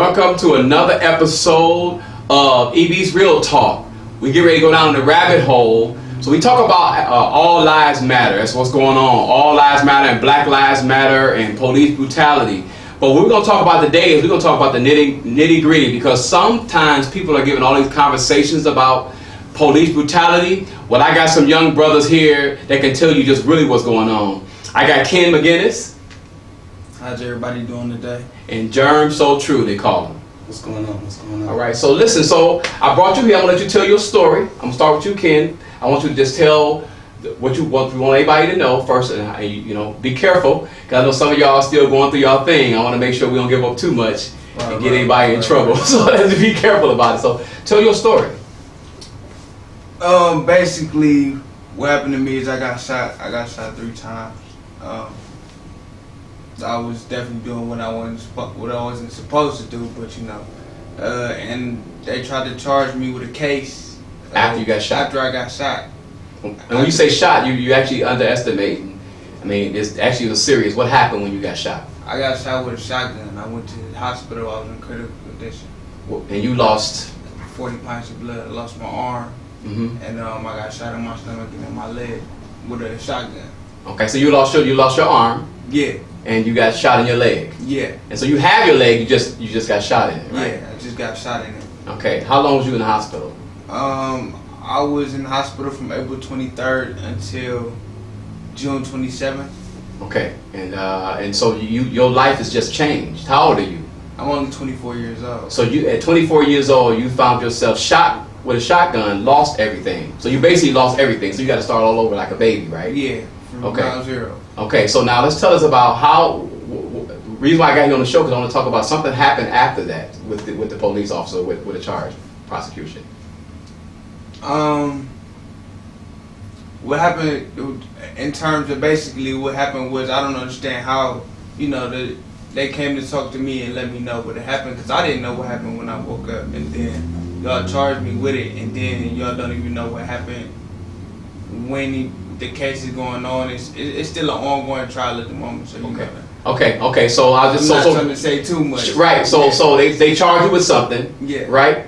Welcome to another episode of EB's Real Talk. We get ready to go down the rabbit hole. So we talk about all lives matter. That's what's going on. All lives matter and Black Lives Matter and police brutality. But what we're going to talk about today is we're going to talk about the nitty gritty, because sometimes people are giving all these conversations about police brutality. Well, I got some young brothers here that can tell you just really what's going on. I got Ken McGinnis. How's everybody doing today? And Jermsotru, they call him. What's going on? What's going on? All right, so listen, I brought you here. I'm going to let you tell your story. I'm going to start with you, Ken. I want you to just tell what you want everybody to know first, and you know, be careful, because I know some of y'all are still going through y'all thing. I want to make sure we don't give up too much and get anybody in trouble. So let's be careful about it. So tell your story. Basically, what happened to me is I got shot 3 times. I was definitely doing what I wasn't supposed to do, but you know, and they tried to charge me with a case after you got shot. After I got shot. And when you say shot, you actually underestimating. I mean, it's actually serious. What happened when you got shot? I got shot with a shotgun. I went to the hospital. I was in critical condition. And you lost 40 pints of blood. I lost my arm, and I got shot in my stomach and in my leg with a shotgun. Okay, so you lost your arm. Yeah. And you got shot in your leg. Yeah. And so you have your leg. You just got shot in it, right? Yeah, I just got shot in it. Okay. How long was you in the hospital? I was in the hospital from April 23rd until June 27th. Okay. And so your life has just changed. How old are you? I'm only 24 years old. So you at 24 years old, you found yourself shot with a shotgun, lost everything. So you basically lost everything. So you got to start all over like a baby, right? Yeah. From ground zero. Okay, so now let's tell us about how. Reason why I got you on the show, because I want to talk about something happened after that with the police officer with a charge, prosecution. What happened in terms of basically what happened was I don't understand how, you know, they came to talk to me and let me know what had happened, because I didn't know what happened when I woke up, and then y'all charged me with it, and then y'all don't even know what happened when the case is going on. It's still an ongoing trial at the moment. So you know. Okay. So I'll just I'm not trying to say too much. Right. So they charge you with something. Yeah. Right.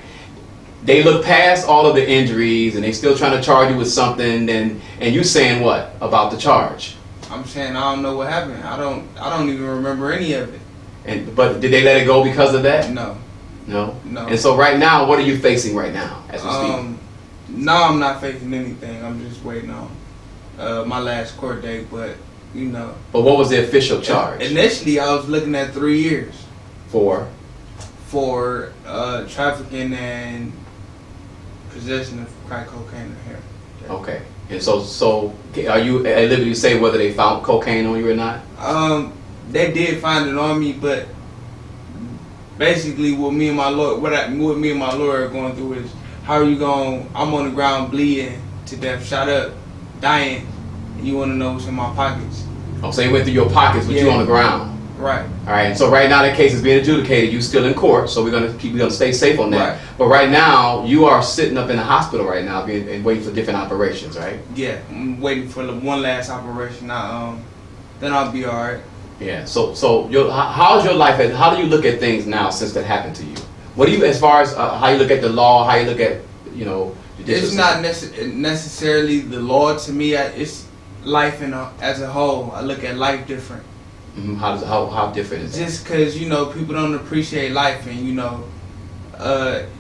They look past all of the injuries and they still trying to charge you with something. And you saying what about the charge? I'm saying I don't know what happened. I don't even remember any of it. But did they let it go because of that? No. No. No. And so right now, what are you facing right now as we speak? No, I'm not facing anything. I'm just waiting on my last court date, but you know. But what was the official charge? Initially, I was looking at 3 years. For trafficking and possession of crack cocaine or heroin. Okay. And so are you at liberty to say whether they found cocaine on you or not? They did find it on me, but basically what me and my lawyer are going through is, how are you going? I'm on the ground bleeding to death, shot up, dying, and you want to know what's in my pockets. Oh, so you went through your pockets with you on the ground. Right. All right. And so right now the case is being adjudicated. You're still in court, so we're gonna stay safe on that. Right. But right now you are sitting up in the hospital right now, and waiting for different operations, right? Yeah, I'm waiting for the one last operation. Then I'll be all right. Yeah. So how's your life? How do you look at things now since that happened to you? What do you, as far as how you look at the law, how you look at, you know, it's not necessarily the law to me. It's life as a whole. I look at life different. Mm-hmm. How different is it? Just because, you know, people don't appreciate life, and you know,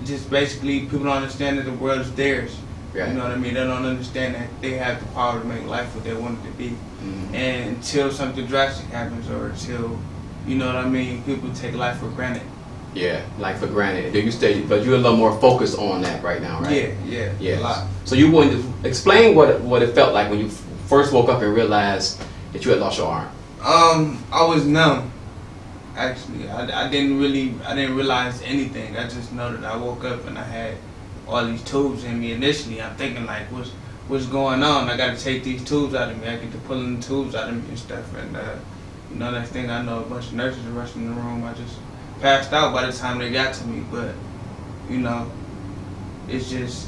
just basically people don't understand that the world is theirs. Right. You know what I mean? They don't understand that they have the power to make life what they want it to be. Mm-hmm. And until something drastic happens, or until, you know what I mean, people take life for granted. Yeah, like for granted. But you're a little more focused on that right now, right? Yeah, a lot. So you want to explain what it felt like when you first woke up and realized that you had lost your arm? I was numb. Actually, I didn't realize anything. I just know that I woke up and I had all these tubes in me. Initially, I'm thinking like, what's going on? I got to take these tubes out of me. I get to pulling the tubes out of me and stuff. And you know, next thing I know, a bunch of nurses are rushing in the room. I just passed out by the time they got to me. But you know, it's just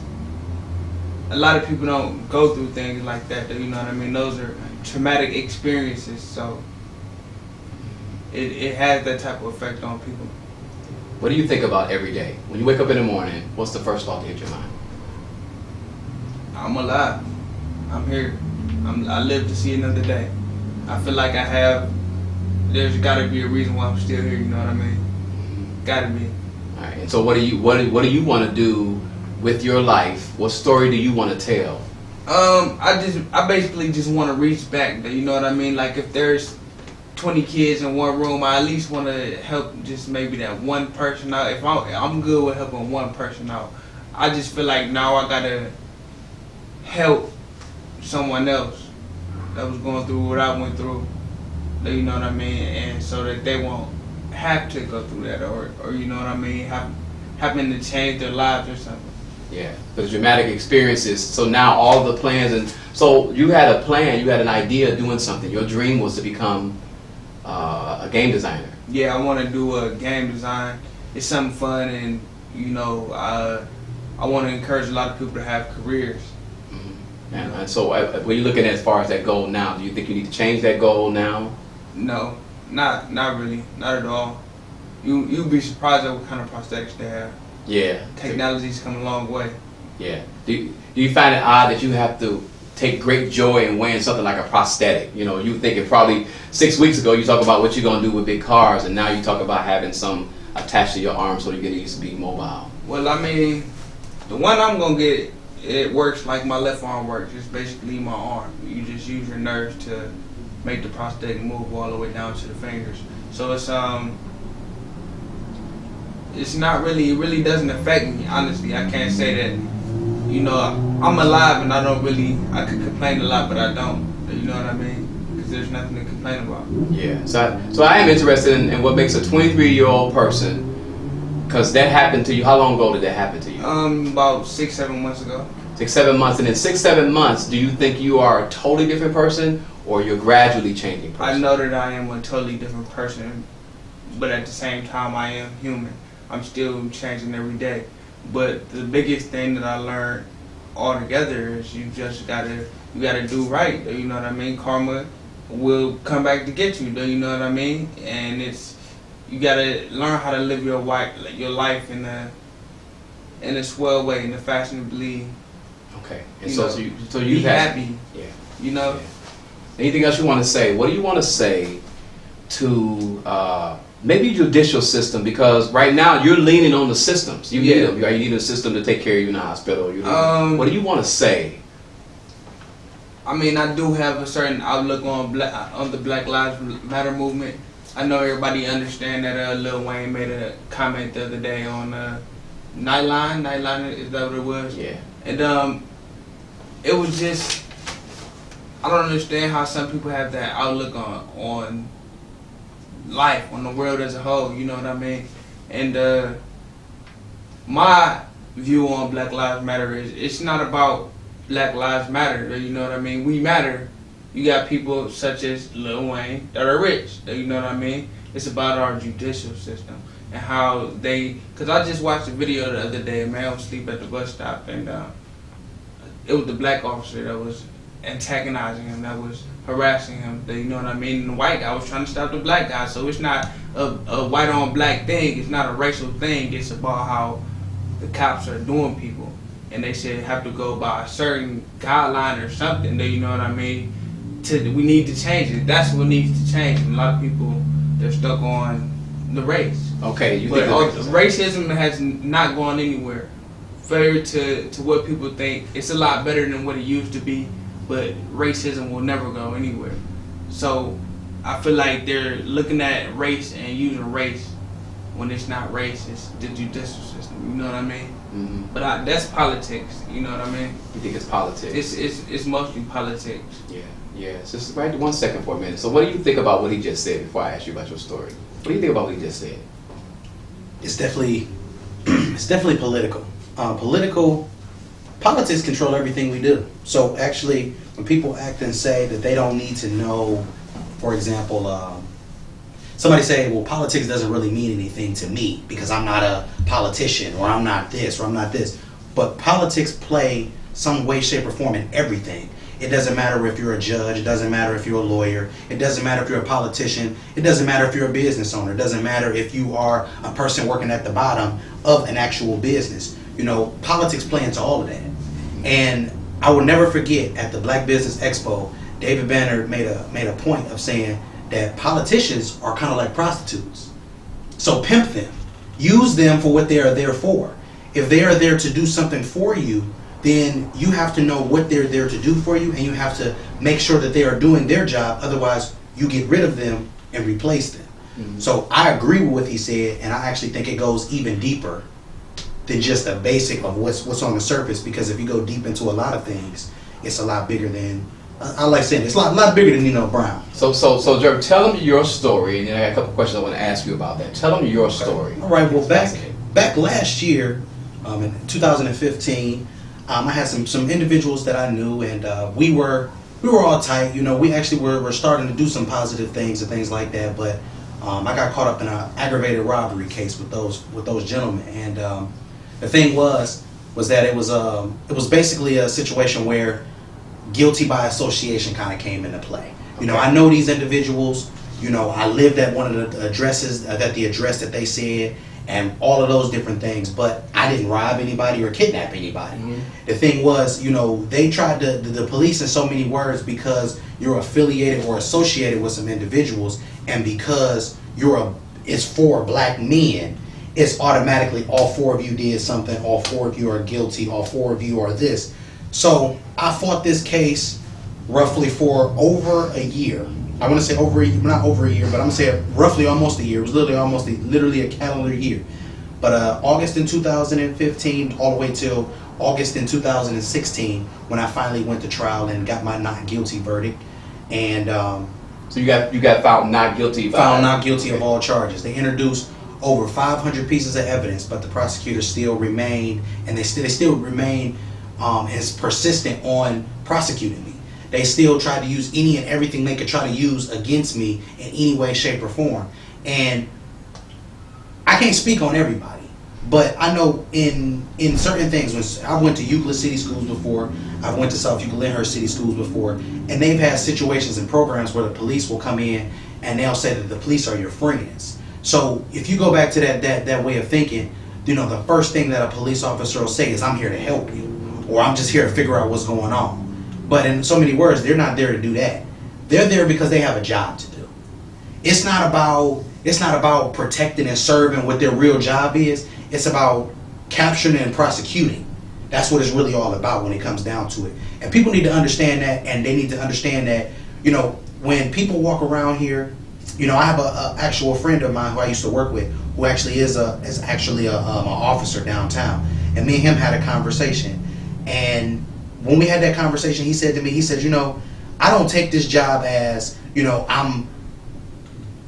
a lot of people don't go through things like that. You know what I mean? Those are traumatic experiences, so it has that type of effect on people. What do you think about every day? When you wake up in the morning, what's the first thought that hits your mind? I'm alive. I'm here. I live to see another day. I feel like there's got to be a reason why I'm still here. You know what I mean? Got to be. All right. And so, what do you want to do with your life? What story do you want to tell? I basically just want to reach back. You know what I mean? Like if there's 20 kids in one room, I at least want to help just maybe that one person out. If I'm good with helping one person out, I just feel like now I gotta help someone else that was going through what I went through. You know what I mean? And so that they won't have to go through that, or you know what I mean, having to change their lives or something. Yeah, the dramatic experiences. So now all the plans, and so you had a plan, you had an idea of doing something. Your dream was to become a game designer. Yeah, I want to do a game design. It's something fun, and you know, I want to encourage a lot of people to have careers. Mm-hmm. And so, what are you looking at as far as that goal now? Do you think you need to change that goal now? No, not really, not at all. You'd be surprised at what kind of prosthetics they have. Yeah, Technology's come a long way. Yeah. Do you find it odd that you have to take great joy in wearing something like a prosthetic? You know, you thinking probably 6 weeks ago you talk about what you're gonna do with big cars, and now you talk about having some attached to your arm so you can easily be mobile. Well, I mean, the one I'm gonna get, it works like my left arm works. It's basically my arm. You just use your nerves to make the prosthetic move all the way down to the fingers. So it's not really, it really doesn't affect me, honestly. I can't say that, you know, I'm alive and I could complain a lot, but I don't. You know what I mean? Because there's nothing to complain about. Yeah, so I am interested in what makes a 23-year-old person, because that happened to you. How long ago did that happen to you? About 6-7 months ago. 6-7 months, and in 6-7 months, do you think you are a totally different person, or you're gradually changing person? I know that I am a totally different person, but at the same time I am human. I'm still changing every day. But the biggest thing that I learned altogether is you gotta do right. You know what I mean? Karma will come back to get you. You know what I mean? And you gotta learn how to live your life in a swell way, in a fashionably. Okay. And so you be happy. Yeah. You know. Yeah. Anything else you want to say? What do you want to say to maybe judicial system? Because right now you're leaning on the systems. You need them. You need a system to take care of you in the hospital. What do you want to say? I mean, I do have a certain outlook on the Black Lives Matter movement. I know everybody understand that Lil Wayne made a comment the other day on Nightline. Nightline, is that what it was? Yeah. And it was just, I don't understand how some people have that outlook on life, on the world as a whole, you know what I mean? And my view on Black Lives Matter is, it's not about Black Lives Matter, you know what I mean? We matter. You got people such as Lil Wayne that are rich, you know what I mean? It's about our judicial system and how because I just watched a video the other day, a man was asleep at the bus stop, and it was the black officer that was antagonizing him, that was harassing him, you know what I mean? And the white guy was trying to stop the black guy. So it's not a white on black thing, it's not a racial thing, it's about how the cops are doing people. And they should have to go by a certain guideline or something, you know what I mean? We need to change it. That's what needs to change. And a lot of people, they're stuck on the race. Okay, but racism has not gone anywhere. Fair to what people think, it's a lot better than what it used to be, but racism will never go anywhere. So I feel like they're looking at race and using race when it's not race, it's the judicial system, you know what I mean? Mm-hmm. But that's politics, you know what I mean? You think it's politics? It's mostly politics. Yeah. Just right 1 second for a minute. So what do you think about what he just said before I ask you about your story? What do you think about what he just said? It's definitely political. Politics control everything we do. So actually, when people act and say that they don't need to know, for example, somebody say, well, politics doesn't really mean anything to me because I'm not a politician, or I'm not this, or I'm not this. But politics play some way, shape, or form in everything. It doesn't matter if you're a judge. It doesn't matter if you're a lawyer. It doesn't matter if you're a politician. It doesn't matter if you're a business owner. It doesn't matter if you are a person working at the bottom of an actual business. You know, politics play into all of that. And I will never forget at the Black Business Expo, David Banner made a point of saying that politicians are kind of like prostitutes. So pimp them. Use them for what they are there for. If they are there to do something for you, then you have to know what they're there to do for you, and you have to make sure that they are doing their job. Otherwise, you get rid of them and replace them. Mm-hmm. So I agree with what he said, and I actually think it goes even deeper than just the basic of what's on the surface. Because if you go deep into a lot of things, it's a lot bigger than I like saying. It's a lot bigger than Nino Brown. So, Jeremy, tell them your story, and then I got a couple questions I want to ask you about that. Tell them your story. All right. Well, back last year, in 2015. I had some individuals that I knew, and we were all tight. You know, we actually were starting to do some positive things and things like that. But I got caught up in an aggravated robbery case with those gentlemen. And the thing was that it was basically a situation where guilty by association kind of came into play. You know, I know these individuals. You know, I lived at one of the addresses, the address that they said, and all of those different things, but I didn't rob anybody or kidnap anybody. Mm-hmm. The thing was, you know, they tried to, the police in so many words, because you're affiliated or associated with some individuals, and because it's 4 black men, it's automatically all 4 of you did something, all 4 of you are guilty, all 4 of you are this. So I fought this case roughly for over a year. I want to say not over a year, but I'm going to say roughly almost a year. It was literally a calendar year. But August in 2015 all the way till August in 2016 when I finally went to trial and got my not guilty verdict. And so you got found not guilty. Found not guilty of all charges. They introduced over 500 pieces of evidence, but the prosecutors still remained, and they still remain as persistent on prosecuting me. They still tried to use any and everything they could try to use against me in any way, shape, or form. And I can't speak on everybody, but I know in certain things, when I went to Euclid City Schools before, I went to South Euclid City Schools before, and they've had situations and programs where the police will come in and they'll say that the police are your friends. So if you go back to that way of thinking, you know, the first thing that a police officer will say is, I'm here to help you, or I'm just here to figure out what's going on. But in so many words, they're not there to do that. They're there because they have a job to do. It's not about protecting and serving what their real job is. It's about capturing and prosecuting. That's what it's really all about when it comes down to it. And people need to understand that, and they need to understand that, you know, when people walk around here, you know, I have a actual friend of mine who I used to work with, who actually is actually an officer downtown, and me and him had a conversation. And when we had that conversation, he said to me, you know, I don't take this job as, you know, I'm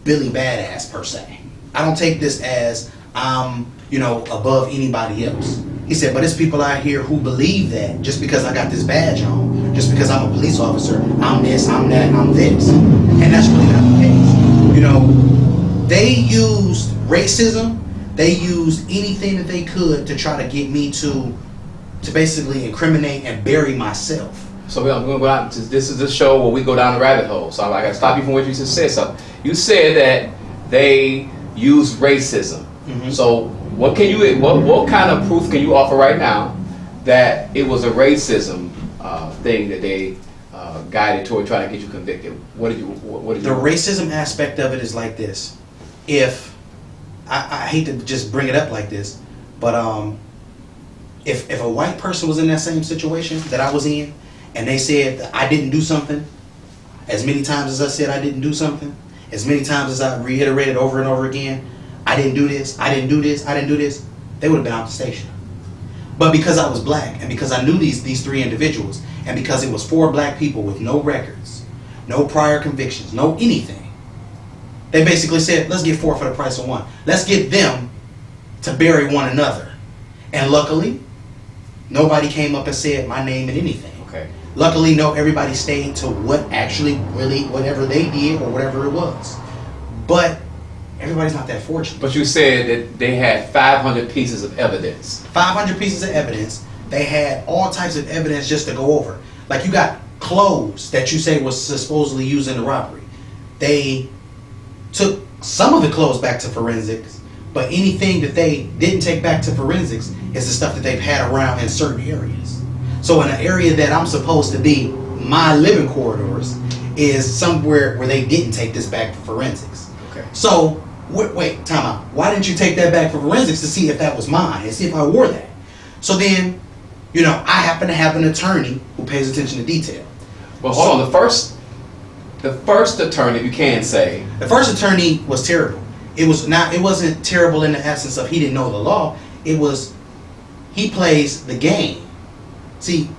Billy Badass per se. I don't take this as I'm, you know, above anybody else. He said, but it's people out here who believe that just because I got this badge on, just because I'm a police officer, I'm this, I'm that, I'm this. And that's really not the case. You know, they used racism, they used anything that they could to try to get me to basically incriminate and bury myself. So I'm going to go out. This is the show where we go down the rabbit hole. So I got to stop you from what you just said. Something. You said that they use racism. Mm-hmm. So what kind of proof can you offer right now that it was a racism thing that they guided toward trying to get you convicted? What did you? The racism aspect of it is like this. If I hate to just bring it up like this, but if a white person was in that same situation that I was in, and they said that I didn't do something, as many times as I said I didn't do something, as many times as I reiterated over and over again, I didn't do this, I didn't do this, I didn't do this, they would have been out the station. But because I was black, and because I knew these 3 individuals, and because it was 4 black people with no records, no prior convictions, no anything, they basically said, let's get 4 for the price of 1. Let's get them to bury one another. And luckily, nobody came up and said my name and anything. Okay. Luckily, everybody stayed to what actually really, whatever they did or whatever it was. But everybody's not that fortunate. But you said that they had 500 pieces of evidence. 500 pieces of evidence. They had all types of evidence just to go over. Like, you got clothes that you say was supposedly used in the robbery. They took some of the clothes back to forensics, but anything that they didn't take back to forensics is the stuff that they've had around in certain areas. So in an area that I'm supposed to be my living corridors is somewhere where they didn't take this back to forensics. Okay. So wait, time out. Why didn't you take that back for forensics to see if that was mine and see if I wore that? So then, you know, I happen to have an attorney who pays attention to detail. Well, hold on. The first attorney, you can say, the first attorney was terrible. It wasn't terrible in the absence of he didn't know the law. It was he plays the game. See,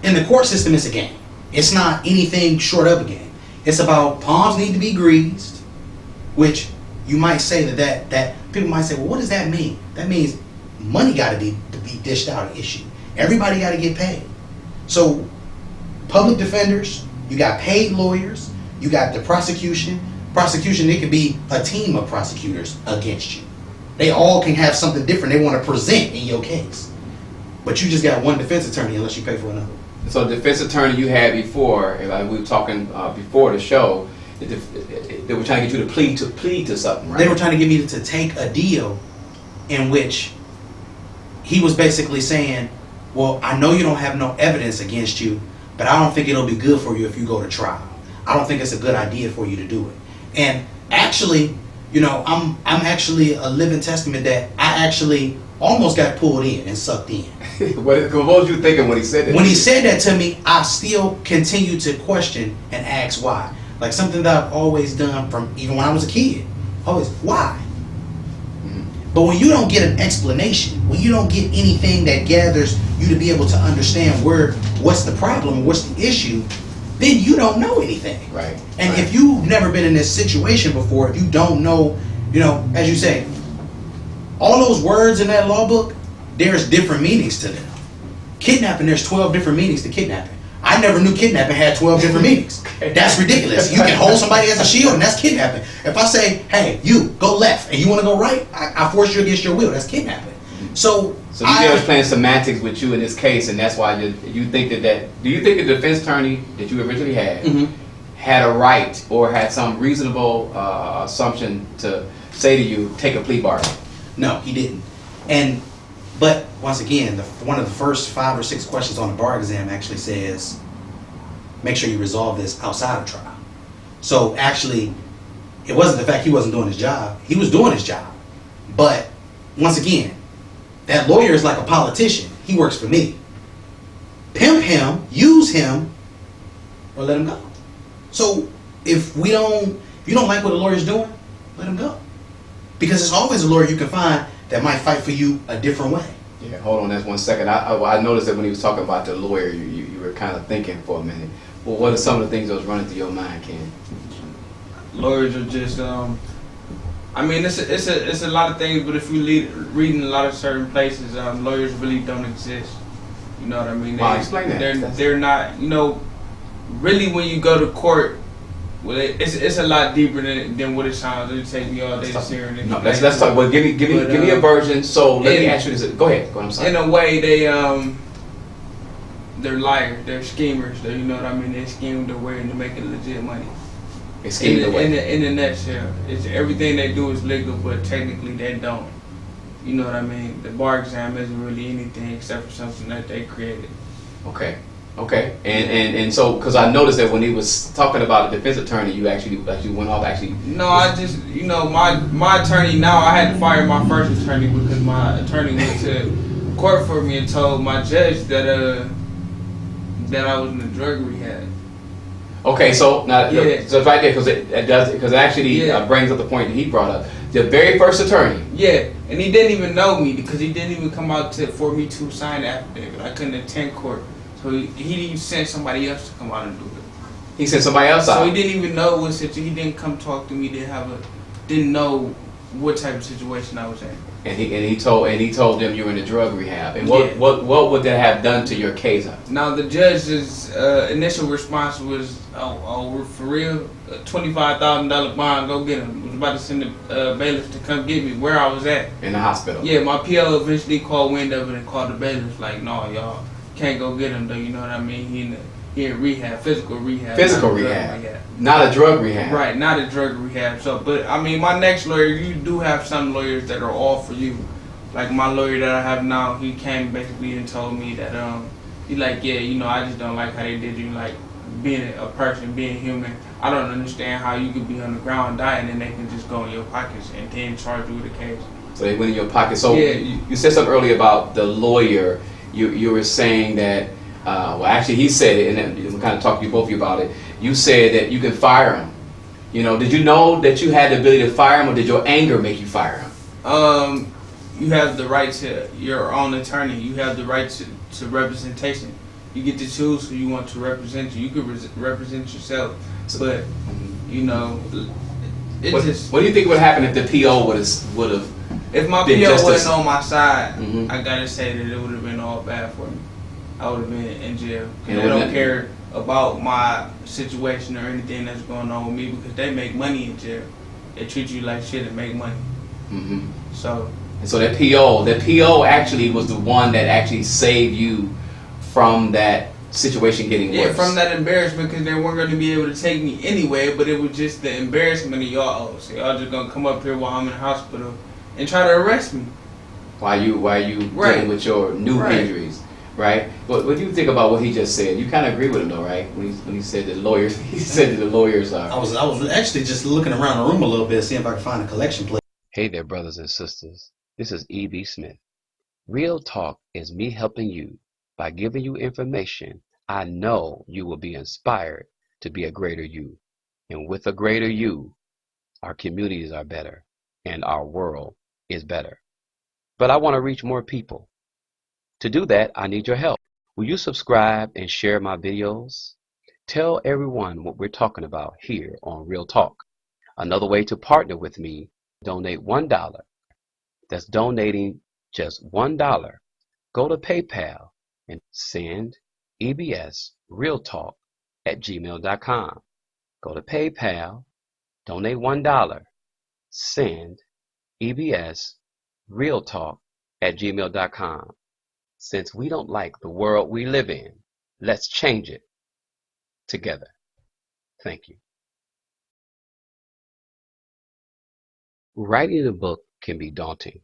in the court system, it's a game. It's not anything short of a game. It's about palms need to be greased, which you might say that people might say, well, what does that mean? That means money got to be dished out an issue. Everybody got to get paid. So public defenders, you got paid lawyers, you got the prosecution. Prosecution, it could be a team of prosecutors against you. They all can have something different they want to present in your case. But you just got one defense attorney unless you pay for another. So the defense attorney you had before, like we were talking before the show, they were trying to get you to plead to something, right? They were trying to get me to take a deal in which he was basically saying, well, I know you don't have no evidence against you, but I don't think it'll be good for you if you go to trial. I don't think it's a good idea for you to do it. And actually, you know, I'm actually a living testament that I actually almost got pulled in and sucked in. What was you thinking when he said that? When he said that to me, I still continue to question and ask why. Like something that I've always done from even when I was a kid. Always, why? But when you don't get an explanation, when you don't get anything that gathers you to be able to understand what's the problem, what's the issue, then you don't know anything. Right. And right. if you've never been in this situation before, if you don't know, you know, as you say, all those words in that law book, there's different meanings to them. Kidnapping, there's 12 different meanings to kidnapping. I never knew kidnapping had 12 different meanings. That's ridiculous. You can hold somebody as a shield and that's kidnapping. If I say, hey, you, go left, and you want to go right, I force you against your will. That's kidnapping. So you was playing semantics with you in this case, and that's why you think that do you think the defense attorney that you originally had had a right or had some reasonable assumption to say to you, take a plea bargain? No, he didn't. But once again, one of the first 5 or 6 questions on the bar exam actually says, make sure you resolve this outside of trial. So actually, it wasn't the fact he wasn't doing his job. He was doing his job. But once again, that lawyer is like a politician. He works for me. Pimp him, use him, or let him go. So if you don't like what a lawyer's doing, let him go. Because there's always a lawyer you can find that might fight for you a different way. Yeah, hold on just 1 second. I noticed that when he was talking about the lawyer, you were kind of thinking for a minute. Well, what are some of the things that was running through your mind, Ken? Lawyers are just, I mean, it's a lot of things, but if you read in a lot of certain places, lawyers really don't exist. You know what I mean? Wow, explain that. They're not, you know, really when you go to court, well, it's a lot deeper than what it sounds. It takes me all day to sit here and no, let's talk. Well, give me a version. So let me ask you this. Go ahead. I'm sorry. In a way, they're liars. They're schemers. You know what I mean? They scheme their way into making legit money. They scheme their way. In a nutshell, it's everything they do is legal, but technically they don't. You know what I mean? The bar exam isn't really anything except for something that they created. Okay, and so because I noticed that when he was talking about the defense attorney, you actually went off No, I just my attorney now I had to fire my first attorney because my attorney went to court for me and told my judge that I was in a drug rehab. Okay, so now so right there because it actually Yeah. brings up the point that he brought up. The very first attorney. Yeah, and he didn't even know me because he didn't even come out for me to sign the affidavit. I couldn't attend court. So he sent somebody else to come out and do it. He sent somebody else out. So he didn't even know what situation. He didn't come talk to me. Didn't know what type of situation I was in. And he told them you were in a drug rehab. And what would that have done to your case? Now the judge's initial response was, "Oh, for real, $25,000 bond. Go get him." Was about to send the bailiff to come get me where I was at In the hospital. Yeah, my PO eventually called wind of it and called the bailiff like, "No, y'all can't go get him though." You know what I mean? in rehab, physical rehab. Physical not rehab. Not a drug rehab. Right, not a drug rehab. So, but I mean, my next lawyer, you do have some lawyers that are all for you. Like my lawyer that I have now, he came basically and told me that he like, yeah, you know, I just don't like how they did you, like being a person, being human. I don't understand how you could be on the ground dying and they can just go in your pockets and then charge you with a case. So they went in your pocket. So Yeah. you said something earlier about the lawyer. You were saying that, well, actually he said it, and then we kind of talked to both of you about it. You said that you can fire him. You know, did you know that you had the ability to fire him, or did your anger make you fire him? You have the right to your own attorney. You have the right to representation. You get to choose who you want to represent you. You can represent yourself, but you know, what do you think would happen if the PO would have? If my been PO justice? wasn't on my side, Mhm. I gotta say that it would have been all bad for me. I would have been in jail. And They don't care about my situation or anything that's going on with me because they make money in jail. They treat you like shit and make money. Mm-hmm. So. And so that PO actually was the one that actually saved you from that situation getting worse. Yeah, from that embarrassment, because they weren't going to be able to take me anyway, but it was just the embarrassment of y'all. So y'all just going to come up here while I'm in the hospital and try to arrest me. While you Right. dealing with your new Right. injuries, right? But what do you think about what he just said? You kind of agree with him though, right? When he said that lawyers, he said that the lawyers are. I was actually just looking around the room a little bit, seeing if I could find a collection plate. Hey there, brothers and sisters. This is E.B. Smith. Real Talk is me helping you by giving you information I know you will be inspired to be a greater you. And with a greater you, our communities are better and our world is better. But I want to reach more people. To do that, I need your help. Will you subscribe and share my videos? Tell everyone what we're talking about here on Real Talk. Another way to partner with me, donate $1. That's donating just $1. Go to PayPal and send ebsrealtalk@gmail.com. Go to PayPal, donate $1, send ebsrealtalk@gmail.com. Since we don't like the world we live in, let's change it together. Thank you. Writing a book can be daunting,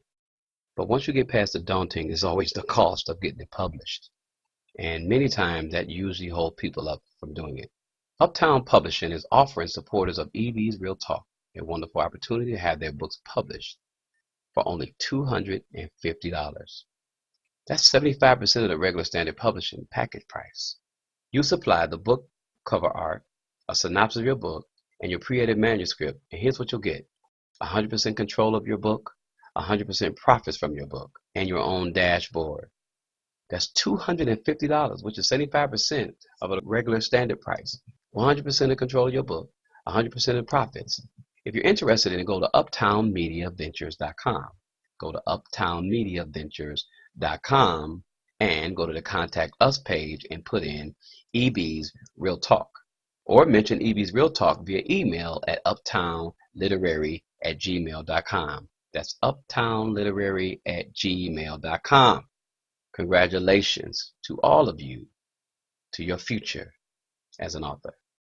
but once you get past the daunting, there's always the cost of getting it published. And many times that usually holds people up from doing it. Uptown Publishing is offering supporters of EB's Real Talk a wonderful opportunity to have their books published for only $250. That's 75% of the regular standard publishing package price. You supply the book cover art, a synopsis of your book, and your pre-edited manuscript, and here's what you'll get. 100% control of your book, 100% profits from your book, and your own dashboard. That's $250, which is 75% of a regular standard price. 100% of control of your book, 100% of profits. If you're interested in it, go to uptownmediaventures.com. Go to uptownmediaventures.com and go to the Contact Us page and put in EB's Real Talk. Or mention EB's Real Talk via email at uptownliterary@gmail.com. That's uptownliterary@gmail.com. Congratulations to all of you to your future as an author.